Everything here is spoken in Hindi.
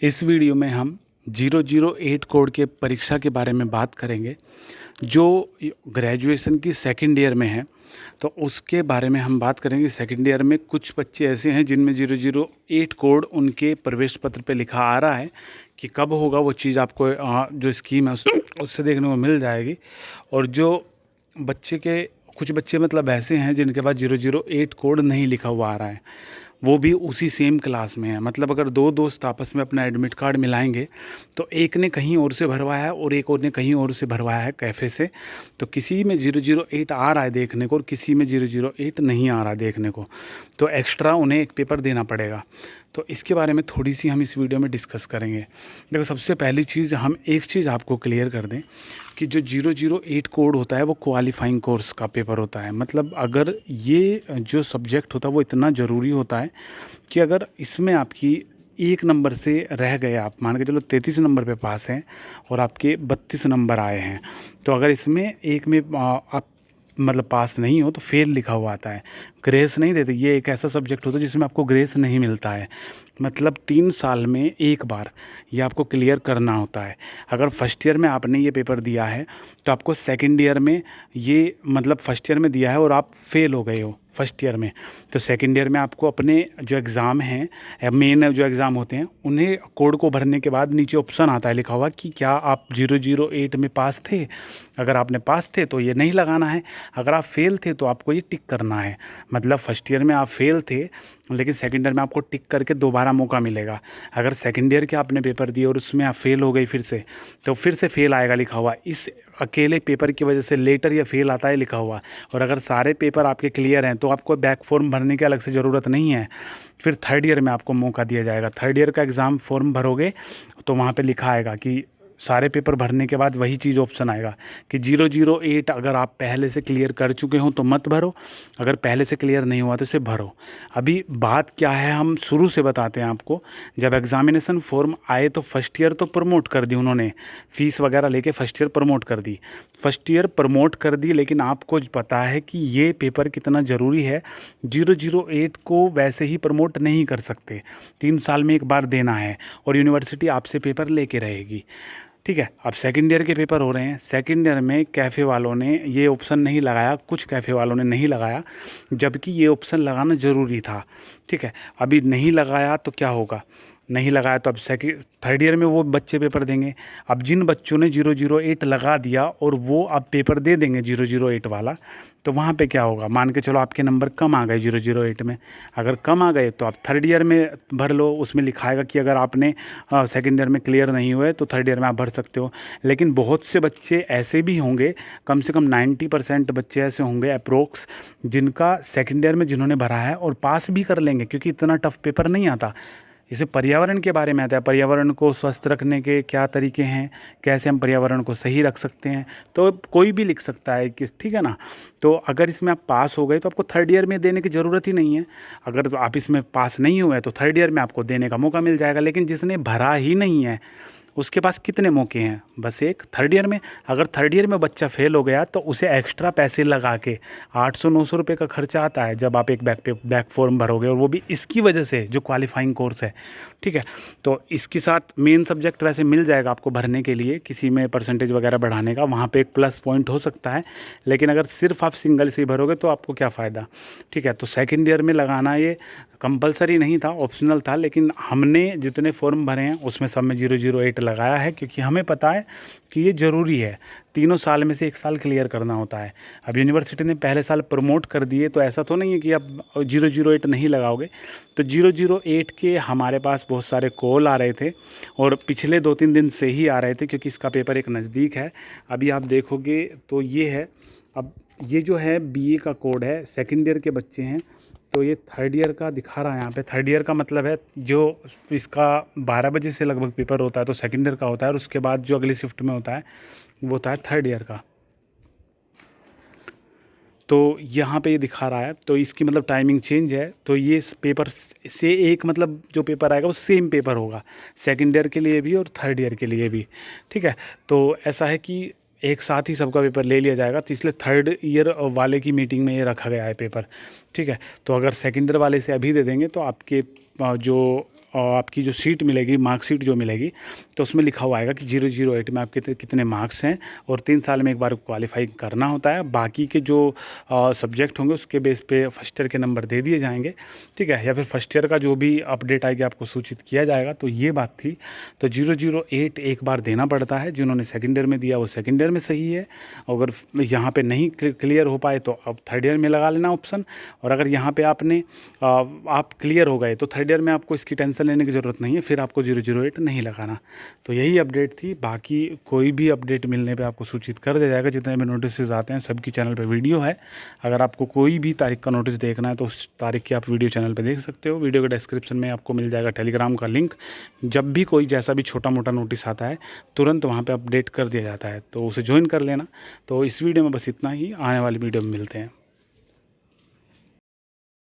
इस वीडियो में हम 008 कोड के परीक्षा के बारे में बात करेंगे जो ग्रेजुएशन की सेकंड ईयर में है। तो उसके बारे में हम बात करेंगे। सेकंड ईयर में कुछ बच्चे ऐसे हैं जिनमें 008 कोड उनके प्रवेश पत्र पे लिखा आ रहा है कि कब होगा वो चीज़ आपको जो स्कीम है उससे देखने को मिल जाएगी। और जो कुछ बच्चे मतलब ऐसे हैं जिनके पास 008 कोड नहीं लिखा हुआ आ रहा है, वो भी उसी सेम क्लास में है। मतलब अगर दो दोस्त आपस में अपना एडमिट कार्ड मिलाएंगे तो एक ने कहीं और से भरवाया है और एक और ने कहीं और से भरवाया है कैफ़े से, तो किसी में 008 आ रहा है देखने को और किसी में 008 नहीं आ रहा है देखने को, तो एक्स्ट्रा उन्हें एक पेपर देना पड़ेगा। तो इसके बारे में थोड़ी सी हम इस वीडियो में डिस्कस करेंगे। देखो, सबसे पहली चीज़ हम एक चीज़ आपको क्लियर कर दें कि जो 008 कोड होता है वो क्वालिफाइंग कोर्स का पेपर होता है। मतलब अगर ये जो सब्जेक्ट होता है वो इतना ज़रूरी होता है कि अगर इसमें आपकी एक नंबर से रह गए, आप मान के चलो 33 नंबर पे पास हैं और आपके 32 नंबर आए हैं, तो अगर इसमें एक में आप मतलब पास नहीं हो तो फेल लिखा हुआ आता है, ग्रेस नहीं देते। ये एक ऐसा सब्जेक्ट होता है जिसमें आपको ग्रेस नहीं मिलता है। मतलब 3 साल में एक बार ये आपको क्लियर करना होता है। अगर फर्स्ट ईयर में आपने ये पेपर दिया है तो आपको सेकंड ईयर में ये मतलब फर्स्ट ईयर में दिया है और आप फेल हो गए हो फर्स्ट ईयर में, तो सेकंड ईयर में आपको अपने जो एग्ज़ाम हैं, मेन जो एग्ज़ाम होते हैं, उन्हें कोड को भरने के बाद नीचे ऑप्शन आता है लिखा हुआ कि क्या आप 008 में पास थे। अगर आपने पास थे तो ये नहीं लगाना है, अगर आप फेल थे तो आपको ये टिक करना है। मतलब फर्स्ट ईयर में आप फेल थे लेकिन सेकंड ईयर में आपको टिक करके दोबारा मौका मिलेगा। अगर सेकंड ईयर के आपने पेपर दिए और उसमें आप फेल हो गए फिर से, तो फिर से फेल आएगा लिखा हुआ। इस अकेले पेपर की वजह से लेटर या फेल आता है लिखा हुआ। और अगर सारे पेपर आपके क्लियर हैं तो आपको बैक फॉर्म भरने की अलग से ज़रूरत नहीं है। फिर थर्ड ईयर में आपको मौका दिया जाएगा। थर्ड ईयर का एग्ज़ाम फॉर्म भरोगे तो वहाँ पे लिखा आएगा कि सारे पेपर भरने के बाद वही चीज़ ऑप्शन आएगा कि 008 अगर आप पहले से क्लियर कर चुके हो तो मत भरो, अगर पहले से क्लियर नहीं हुआ तो इसे भरो। अभी बात क्या है हम शुरू से बताते हैं आपको। जब एग्ज़ामिनेशन फॉर्म आए तो फर्स्ट ईयर तो प्रमोट कर दी उन्होंने, फ़ीस वगैरह लेके फर्स्ट ईयर प्रमोट कर दी। फर्स्ट ईयर प्रमोट कर दी, लेकिन आपको पता है कि ये पेपर कितना ज़रूरी है। 008 को वैसे ही प्रमोट नहीं कर सकते, 3 साल में एक बार देना है और यूनिवर्सिटी आपसे पेपर लेके रहेगी। ठीक है, अब सेकंड ईयर के पेपर हो रहे हैं। सेकंड ईयर में कैफ़े वालों ने ये ऑप्शन नहीं लगाया, कुछ कैफ़े वालों ने नहीं लगाया, जबकि ये ऑप्शन लगाना ज़रूरी था। ठीक है, अभी नहीं लगाया तो क्या होगा, नहीं लगाया तो अब थर्ड ईयर में वो बच्चे पेपर देंगे। अब जिन बच्चों ने 008 लगा दिया और वो अब पेपर दे देंगे 008 वाला, तो वहाँ पे क्या होगा, मान के चलो आपके नंबर कम आ गए 008 में। अगर कम आ गए तो आप थर्ड ईयर में भर लो। उसमें लिखाएगा कि अगर आपने सेकंड ईयर में क्लियर नहीं हुए तो थर्ड ईयर में आप भर सकते हो। लेकिन बहुत से बच्चे ऐसे भी होंगे, कम से कम 90% बच्चे ऐसे होंगे अप्रोक्स, जिनका सेकंड ईयर में जिन्होंने भरा है और पास भी कर लेंगे, क्योंकि इतना टफ पेपर नहीं आता। इसे पर्यावरण के बारे में आता है, पर्यावरण को स्वस्थ रखने के क्या तरीके हैं, कैसे हम पर्यावरण को सही रख सकते हैं, तो कोई भी लिख सकता है कि ठीक है ना। तो अगर इसमें आप पास हो गए तो आपको थर्ड ईयर में देने की ज़रूरत ही नहीं है। अगर तो आप इसमें पास नहीं हुए तो थर्ड ईयर में आपको देने का मौका मिल जाएगा। लेकिन जिसने भरा ही नहीं है उसके पास कितने मौके हैं, बस एक, थर्ड ईयर में। अगर थर्ड ईयर में बच्चा फेल हो गया तो उसे एक्स्ट्रा पैसे लगा के 800-900 रुपये का खर्चा आता है जब आप एक बैक फॉर्म भरोगे, और वो भी इसकी वजह से जो क्वालिफाइंग कोर्स है। ठीक है, तो इसके साथ मेन सब्जेक्ट वैसे मिल जाएगा आपको भरने के लिए, किसी में परसेंटेज वगैरह बढ़ाने का, वहाँ पे एक प्लस पॉइंट हो सकता है। लेकिन अगर सिर्फ आप सिंगल से ही भरोगे तो आपको क्या फ़ायदा। ठीक है, तो सेकंड ईयर में लगाना ये कंपलसरी नहीं था, ऑप्शनल था, लेकिन हमने जितने फॉर्म भरे हैं उसमें सब में 008 लगाया है, क्योंकि हमें पता है कि ये ज़रूरी है। तीनों साल में से एक साल क्लियर करना होता है। अब यूनिवर्सिटी ने पहले साल प्रमोट कर दिए तो ऐसा तो नहीं है कि अब 008 नहीं लगाओगे। तो 008 के हमारे पास बहुत सारे कॉल आ रहे थे और पिछले 2-3 दिन से ही आ रहे थे, क्योंकि इसका पेपर एक नज़दीक है। अभी आप देखोगे तो ये है, अब ये जो है बीए का कोड है, सेकेंड ईयर के बच्चे हैं, तो ये थर्ड ईयर का दिखा रहा है यहाँ पे। थर्ड ईयर का मतलब है जो इसका 12 बजे से लगभग पेपर होता है तो सेकेंड ईयर का होता है, और उसके बाद जो अगली शिफ्ट में होता है वो होता है थर्ड ईयर का। तो यहाँ पे ये दिखा रहा है, तो इसकी मतलब टाइमिंग चेंज है। तो ये इस पेपर से एक मतलब जो पेपर आएगा वो सेम पेपर होगा, सेकेंड ईयर के लिए भी और थर्ड ईयर के लिए भी। ठीक है, तो ऐसा है कि एक साथ ही सबका पेपर ले लिया जाएगा, तो इसलिए थर्ड ईयर वाले की मीटिंग में ये रखा गया है पेपर। ठीक है, तो अगर सेकेंड ईयर वाले से अभी दे देंगे तो आपके जो आपकी जो सीट मिलेगी, मार्कशीट जो मिलेगी, तो उसमें लिखा हुआ आएगा कि 008 में आपके कितने मार्क्स हैं और 3 साल में एक बार क्वालिफाई करना होता है। बाकी के जो सब्जेक्ट होंगे उसके बेस पे फर्स्ट ईयर के नंबर दे दिए जाएंगे, ठीक है, या फिर फर्स्ट ईयर का जो भी अपडेट आएगी आपको सूचित किया जाएगा। तो ये बात थी। तो 008 एक बार देना पड़ता है। जिन्होंने सेकेंड ईयर में दिया वो सेकेंड ईयर में सही है। अगर यहाँ पे नहीं क्लियर हो पाए तो अब थर्ड ईयर में लगा लेना ऑप्शन। और अगर यहाँ पे आप क्लियर हो गए तो थर्ड ईयर में आपको इसकी टेंशन लेने की ज़रूरत नहीं है, फिर आपको 008 नहीं लगाना। तो यही अपडेट थी। बाकी कोई भी अपडेट मिलने पे आपको सूचित कर दिया जाएगा। जितने भी नोटिस आते हैं सबकी चैनल पे वीडियो है। अगर आपको कोई भी तारीख का नोटिस देखना है तो उस तारीख की आप वीडियो चैनल पे देख सकते हो। वीडियो के डिस्क्रिप्शन में आपको मिल जाएगा टेलीग्राम का लिंक। जब भी कोई जैसा भी छोटा मोटा नोटिस आता है तुरंत वहाँ पे अपडेट कर दिया जाता है, तो उसे ज्वाइन कर लेना। तो इस वीडियो में बस इतना ही। आने वाली वीडियो में मिलते हैं।